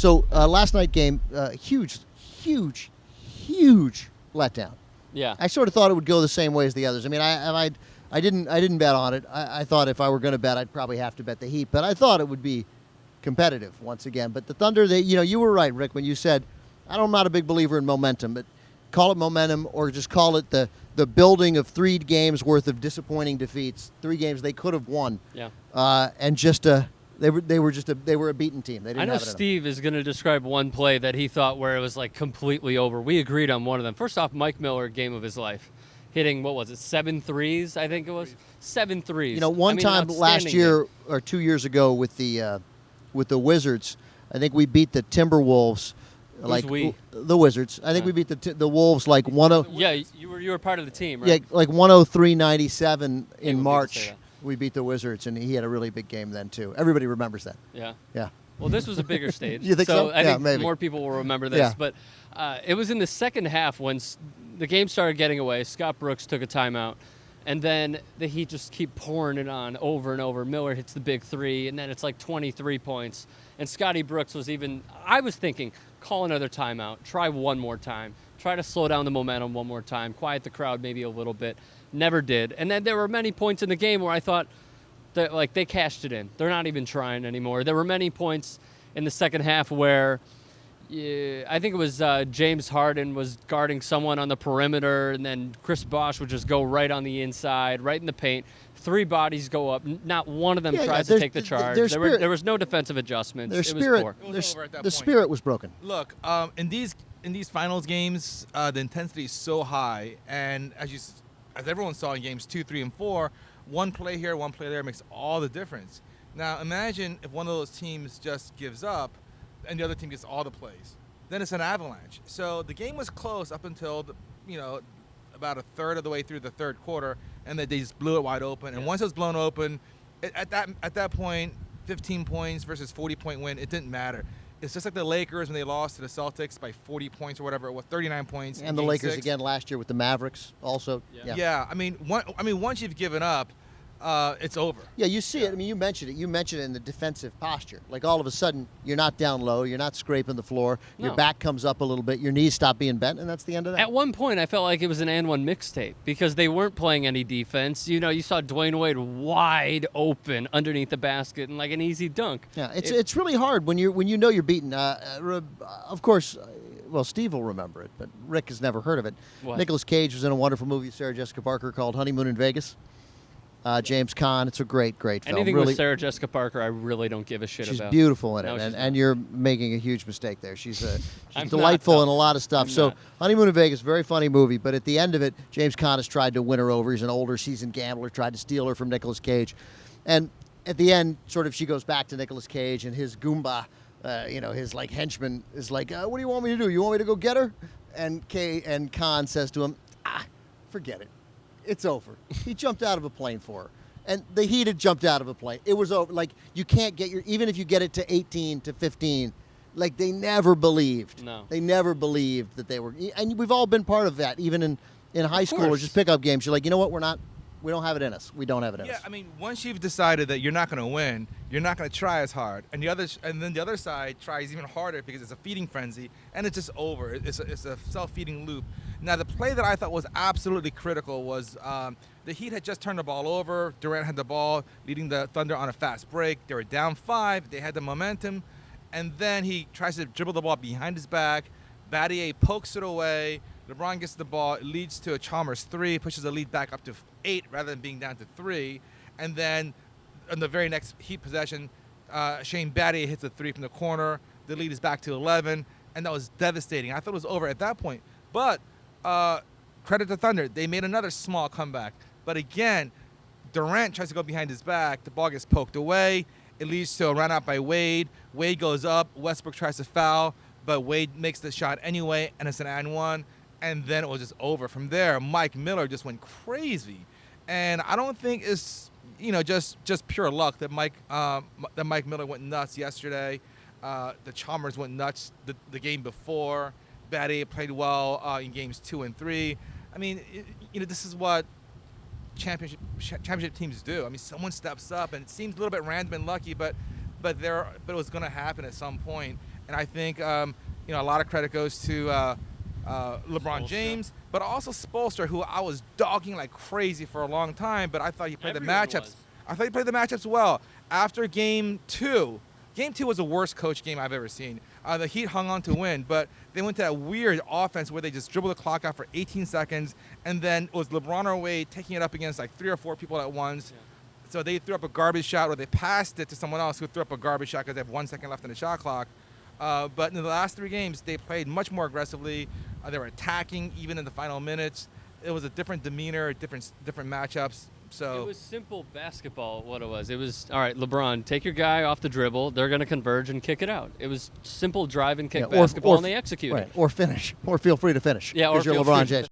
So last night game, huge letdown. Yeah. I sort of thought it would go the same way as the others. I mean, I didn't bet on it. I thought if I were going to bet, I'd probably have to bet the Heat. But I thought it would be competitive once again. But the Thunder, you were right, Rick, when you said, I'm not a big believer in momentum, but call it momentum or just call it the building of 3 games worth of disappointing defeats, 3 games they could have won. Yeah. And just they were a beaten team. They didn't I know have it in them. Steve is going to describe one play that he thought where it was like completely over. We agreed on one of them. First off, Mike Miller, game of his life, hitting, what was it, 7 threes, I think it was? 7 threes. One time last year or 2 years ago with the Wizards, I think we beat the Timberwolves. The Wizards. I think we beat the Wolves like 1-0. Yeah, you were part of the team, right? Yeah, like 103-97 in March. We beat the Wizards, and he had a really big game then too. Everybody remembers that. Yeah. Yeah. Well, this was a bigger stage. You think so? I think maybe. more people will remember this. Yeah. But it was in the second half when the game started getting away. Scott Brooks took a timeout. And then the Heat just keep pouring it on over and over. Miller hits the big 3, and then it's like 23 points. And Scotty Brooks I was thinking, call another timeout. Try one more time. Try to slow down the momentum one more time. Quiet the crowd maybe a little bit. Never did. And then there were many points in the game where I thought that they cashed it in. They're not even trying anymore. There were many points in the second half where I think it was James Harden was guarding someone on the perimeter, and then Chris Bosh would just go right on the inside, right in the paint. 3 bodies go up. Not one of them tries to take the charge. There was no defensive adjustments. Their spirit, was poor. the spirit was broken. Look, in these finals games, the intensity is so high, and as everyone saw in games 2, 3, and 4, one play here, one play there makes all the difference. Now, imagine if one of those teams just gives up and the other team gets all the plays. Then it's an avalanche. So the game was close up until, about a third of the way through the third quarter, and then they just blew it wide open. And once it was blown open, at that point, 15 points versus 40-point win, it didn't matter. It's just like the Lakers when they lost to the Celtics by 40 points or whatever, 39 points. And the Lakers again last year with the Mavericks also. Yeah. I mean, once you've given up, it's over. Yeah, you see it. I mean, you mentioned it. You mentioned it in the defensive posture. Like all of a sudden, you're not down low. You're not scraping the floor. No. Your back comes up a little bit. Your knees stop being bent, and that's the end of that. At one point, I felt like it was an and one mixtape because they weren't playing any defense. You saw Dwyane Wade wide open underneath the basket and like an easy dunk. Yeah, it's really hard when you know you're beaten. Of course, well, Steve will remember it, but Rick has never heard of it. What? Nicolas Cage was in a wonderful movie with Sarah Jessica Parker called Honeymoon in Vegas. James Caan. It's a great film. Anything really, with Sarah Jessica Parker, I really don't give a shit she's about. She's beautiful in it, No, and you're making a huge mistake there. She's I'm delightful not, in a lot of stuff. I'm So not. Honeymoon in Vegas, very funny movie, but at the end of it, James Caan has tried to win her over. He's an older seasoned gambler, tried to steal her from Nicolas Cage. And at the end, sort of she goes back to Nicolas Cage, and his Goomba, his like henchman is like, what do you want me to do? You want me to go get her? And Caan says to him, forget it. It's over. He jumped out of a plane for her. And the Heat had jumped out of a plane. It was over. Like, you can't get even if you get it to 18 to 15, like they never believed. No. They never believed that they were. And we've all been part of that, even in high school or course. just pickup games. You're like, you know what? We don't have it in us. We don't have it in us. Yeah, I mean, once you've decided that you're not going to win, you're not going to try as hard, and then the other side tries even harder because it's a feeding frenzy, and it's just over. It's a self-feeding loop. Now, the play that I thought was absolutely critical was the Heat had just turned the ball over. Durant had the ball, leading the Thunder on a fast break. They were down 5. They had the momentum, and then he tries to dribble the ball behind his back. Battier pokes it away. LeBron gets the ball. It leads to a Chalmers 3, pushes the lead back up to 8 rather than being down to 3. And then on the very next Heat possession, Shane Battier hits a 3 from the corner. The lead is back to 11, and that was devastating. I thought it was over at that point. But credit to Thunder. They made another small comeback. But again, Durant tries to go behind his back. The ball gets poked away. It leads to a run out by Wade. Wade goes up. Westbrook tries to foul, but Wade makes the shot anyway, and it's an and one. And then it was just over. From there, Mike Miller just went crazy. And I don't think it's just pure luck that Mike Miller went nuts yesterday. The Chalmers went nuts the game before. Battier played well in games 2 and 3. I mean, this is what championship teams do. I mean, someone steps up, and it seems a little bit random and lucky, but it was going to happen at some point. And I think a lot of credit goes to LeBron Spoelstra. James, but also Spoelstra, who I was dogging like crazy for a long time, but I thought he played Everyone the matchups. was. I thought he played the matchups well. After game 2 was the worst coach game I've ever seen. The Heat hung on to win, but they went to that weird offense where they just dribbled the clock out for 18 seconds, and then it was LeBron or Wade taking it up against like 3 or 4 people at once. Yeah. So they threw up a garbage shot, or they passed it to someone else who threw up a garbage shot because they have 1 second left in the shot clock. But in the last 3 games, they played much more aggressively. They were attacking even in the final minutes. It was a different demeanor, different matchups. So It was simple basketball, what it was. It was, all right, LeBron, take your guy off the dribble. They're going to converge and kick it out. It was simple drive and kick basketball, and they executed. Right, or finish, or feel free to finish. Yeah, or because you're feel LeBron free to James.